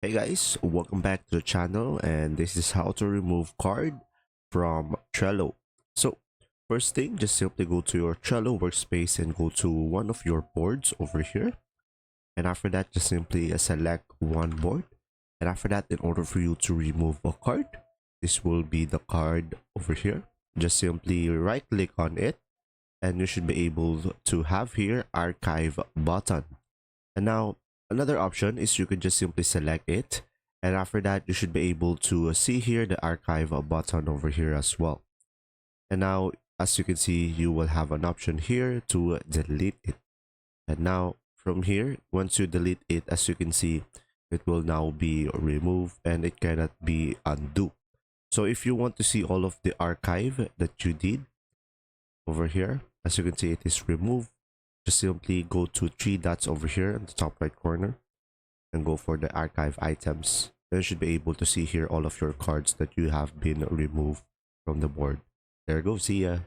Hey guys, welcome back to the channel, and this is how to remove card from Trello. So first thing, just simply go to your Trello workspace and go to one of your boards over here. And after that, just simply select one board. And after that, in order for you to remove a card, this will be the card over here. Just simply right click on it and you should be able to have here archive button. And now another option is you could just simply select it, and after that you should be able to see here the archive button over here as well. And now as you can see, you will have an option here to delete it. And now from here, once you delete it, as you can see, it will now be removed and it cannot be undo. So if you want to see all of the archive that you did over here, as you can see, it is removed. Just simply go to three dots over here in the top right corner and go for the archive items. Then you should be able to see here all of your cards that you have been removed from the board. There you go. See ya.